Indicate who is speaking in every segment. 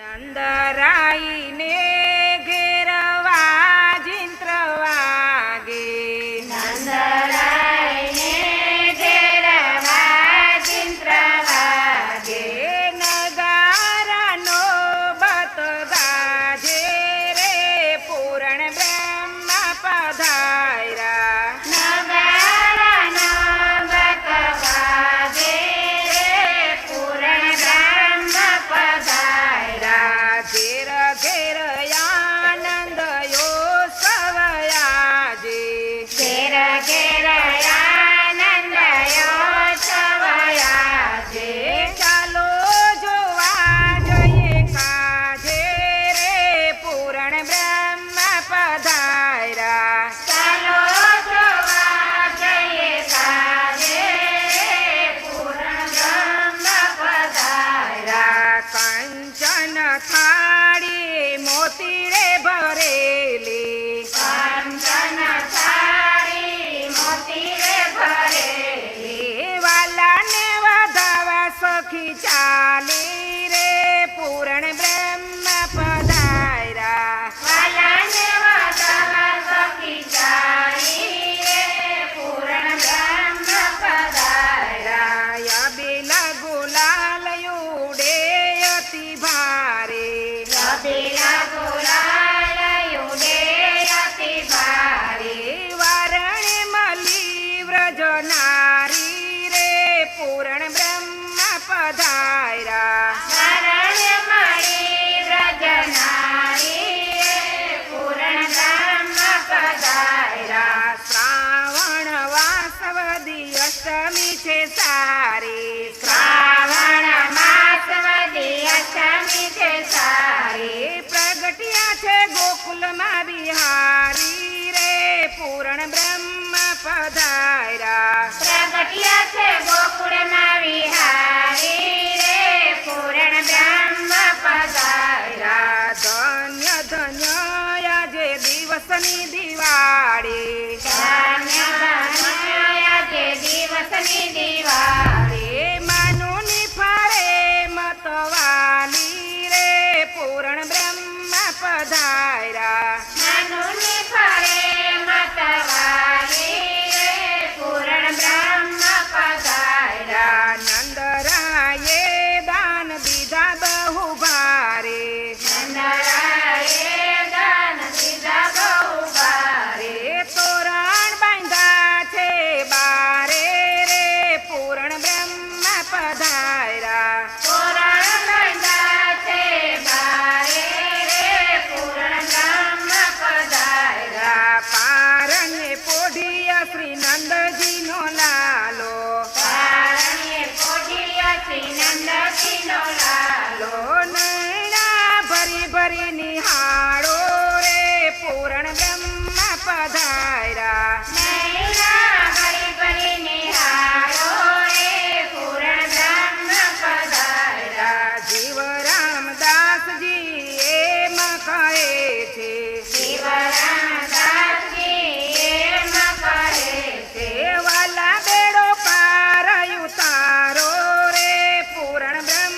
Speaker 1: નંદરાઈને ઘેરવા ચિંત્ર વાગે
Speaker 2: નંદરાઈને ઘેરવા ચિંત્ર વાગે
Speaker 1: નગારાનો બત ગાજે રે પૂરણ બ્રહ્મ પધાર્યા
Speaker 2: નગારાનો બત વાગે રે પૂરણ બ્રહ્મ પધાર્યા
Speaker 1: ઘેર ઘેર આનંદ યોત્સવયાજે
Speaker 2: ઘેર ઘેર આનંદ યોત્સવયાજે
Speaker 1: ચાલો જોવા જઈએ કાજે રે પૂરણ બ્રહ્મ પધાર્યા
Speaker 2: ચાલો જોવા જઈએ કાજે પૂરણ બ્રહ્મ પધાર્યા
Speaker 1: કંચન થાળી મોતીડે ભરેલી
Speaker 2: કાંચન થાળી મોતીરે ભરેલી
Speaker 1: વાલાને વધાવા સખી ચાલી રે પૂરણ બ્રહ્મ પધાર્યા
Speaker 2: વાલાને વધાવા સખી ચાલી રે પૂરણ બ્રહ્મ પધાર્યા
Speaker 1: બેલા ગુલાલ ઉડે અતિ ભારે
Speaker 2: રબીલા ગુલાલ ઉડે અતિ ભારે
Speaker 1: વારણે મલી વ્રજ નારી રે પૂરણ બ્રહ્મ પધાર્યા
Speaker 2: શરણે મળી વ્રજનારી રે પૂરણ બ્રહ્મ પધાર્યા
Speaker 1: શ્રાવણ વાસવદી અષ્ટમી છે સારી
Speaker 2: શ્રાવણ માસવદી અષ્ટમી છે સારી
Speaker 1: પ્રગટ્યા છે ગોકુલમાં બિહારી રે પૂરણ બ્રહ્મ પધાર્યા
Speaker 2: પ્રગટ્યા છે ગોકુળમાં વિહારી રે પૂરણ બ્રહ્મ પધાર્યા
Speaker 1: ધન્ય ધન્ય આજે દિવસની દિવાળી
Speaker 2: ધન્ય ધન્ય આજે દિવસની દિવાળી
Speaker 1: માનુની ફરે મતવાલી રે પૂરણ બ્રહ્મ પધાર્યા
Speaker 2: મનુની ફરે મતવાલી રે પૂરણ બ્રહ્મ પધાર્યા
Speaker 1: નંદરાયે દાન દીધા બહુ ભારે
Speaker 2: નંદરાયે દાન દીધા બહુ ભારે
Speaker 1: તોરણ બાંધા છે બારે રે પૂરણ બ્રહ્મ પધાર્યા
Speaker 2: પૂરણ બંધા છે બારે રે પૂરણ બ્રહ્મ પધાર્યા
Speaker 1: પારણે પોઢિયા શ્રી નંદજીનો લાલો
Speaker 2: પારણે પોઢિયા શ્રી નંદજીનો લાલો
Speaker 1: નૈણા ભરી ભરી નિહાળો રે પૂરણ બ્રહ્મ પધાર્યા
Speaker 2: નૈના ભરી ભરી નિહાળો રે પૂરણ બ્રહ્મ પધાર્યા
Speaker 1: જીવ રામદાસજી એમ કહે છે
Speaker 2: શિવરામદાસજી એમ કહે છે
Speaker 1: વાલા બેડો પાર ઉતારો રે પૂરણ બ્રહ્મ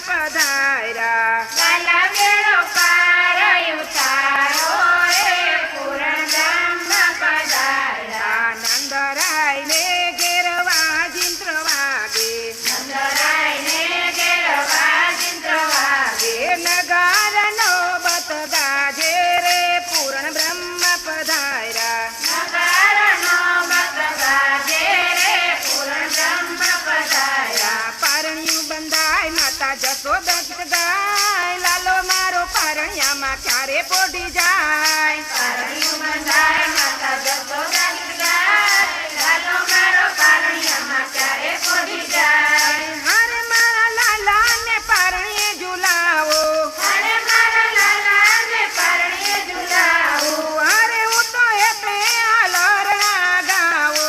Speaker 1: પધાર્યા
Speaker 2: વાલા બેડો પાર ઉતારો રે પૂરણ બ્રહ્મ પધાર્યા
Speaker 1: નંદરાયને ઘેરવા ચિંત્ર વાગે
Speaker 2: નંદરાયને ઘેરવા ચિંત્ર વાગે
Speaker 1: નગારનો બત ગાજે રે પૂરણ બ્રહ્મ પધાર્યા
Speaker 2: નગારાનો મત ગાજે રે પૂરણ બ્રહ્મ પધાર્યા
Speaker 1: પારણિયું બંધાય માતા જશોદા ગીત ગાય લાલો મારો પારણિયામાં ક્યારે પોઢી જાય
Speaker 2: પારણિયું બંધાય માતા જશોદા ગીત ગાય લાલો મારો પારણિયામાં ક્યારે પોઢી જાય
Speaker 1: હરે મારા લાલાને પારણીએ ઝુલાવો
Speaker 2: અને મારા લાલાને પારણીએ ઝુલાવો
Speaker 1: અરે હું તો એટલે હાલરણા ગાવો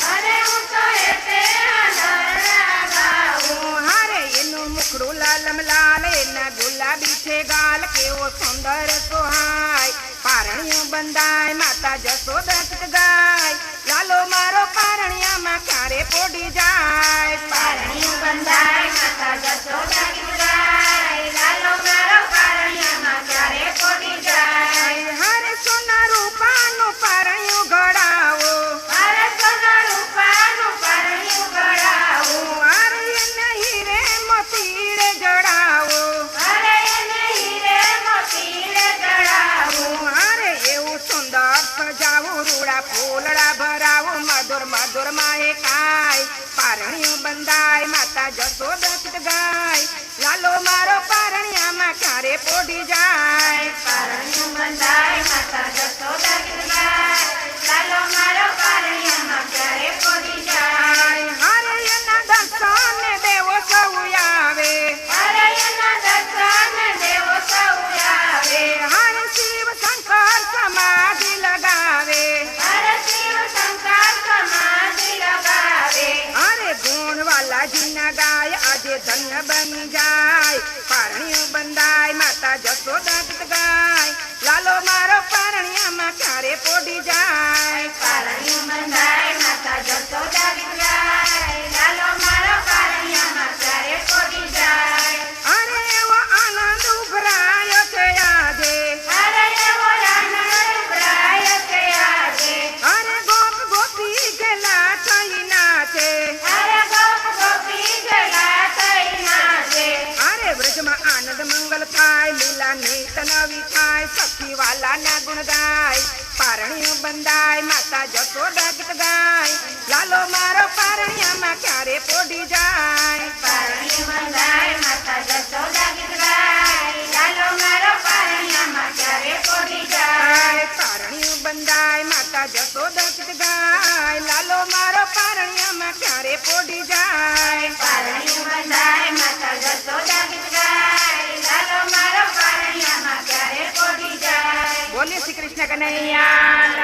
Speaker 2: અરે હું તો એતે હલરણા ગાઉં
Speaker 1: હારે એનું મુખડું લાલમ લાલ એના ગુલાબી છે ગાલ કેવો સુંદર સોહાય પારણીયું બંધાય માતા જશોદા ગીત ગાય લાલો મારો પારણિયામાં ક્યારે પોઢી જાય
Speaker 2: પારણીયું બંધાય માતા જશોદા ગીત ગાય લાલો મારો
Speaker 1: દોરમાં એ કાય પારણિયું બંધાય માતા જશોદા ગીત ગાય લાલો મારો પારણિયામાં ક્યારે પોઢી જાય
Speaker 2: પારણિયું બંધાય માતા જશોદા ગીત ગાય લાલો મારો પારણિયામાં ક્યારે પોઢી જાય
Speaker 1: હારે એના દર્શન દેવો સૌ આવે
Speaker 2: અરે એના દર્શન દેવો સૌ આવે
Speaker 1: હારે શિવ શંકર સમાધિ લગાવે
Speaker 2: અરે શિવ શંકર સમાધિ લગાવે
Speaker 1: અરે ગુણ વાલાજી ના ગાય આજે ધન્ય બની જાય પારણિયું બંધાય માતા જશોદા ગીત ગાય લાલો મારો પારણિયામાં ક્યારે પોઢી જાય
Speaker 2: પારણિયું બંધાય માતા જશોદા ગીત ગાય લાલો મારો પારણિયામાં ક્યારે પોઢી જાય
Speaker 1: અરે એવો આનંદ ઉભરાયો છે આજે
Speaker 2: અરે એવો આનંદ ઉભરાય છે આજે
Speaker 1: અરે ગોપ ગોપી ગેલા થઈ નાચે
Speaker 2: અરે ગોપ ગોપી ગલા થઈ નાચે
Speaker 1: અરે વ્રજમાં આનંદ મંગલ થાય લીલા નિત નવી થાય સખી વાલા ના ગુણ ગાય પારણિયું બંધાય માતા જશોદા ગીત ગાય લાલો મારો પારણિયામાં ક્યારે પોઢી જાય
Speaker 2: પારણિયું બંધાય માતા જશોદા ગીત ગાય લાલો મારો પારણિયામાં ક્યારે પોઢી જાય
Speaker 1: પારણિયું બંધાય માતા જશોદા ગીત ગાય લાલો મારો પારણિયામાં ક્યારે પોઢી જાય
Speaker 2: પારણિયું બંધાય માતા જશોદા ગીત ગાય લાલો મારો પારણિયામાં ક્યારે પોઢી જાય
Speaker 1: બોલીએ શ્રી કૃષ્ણ કનૈયા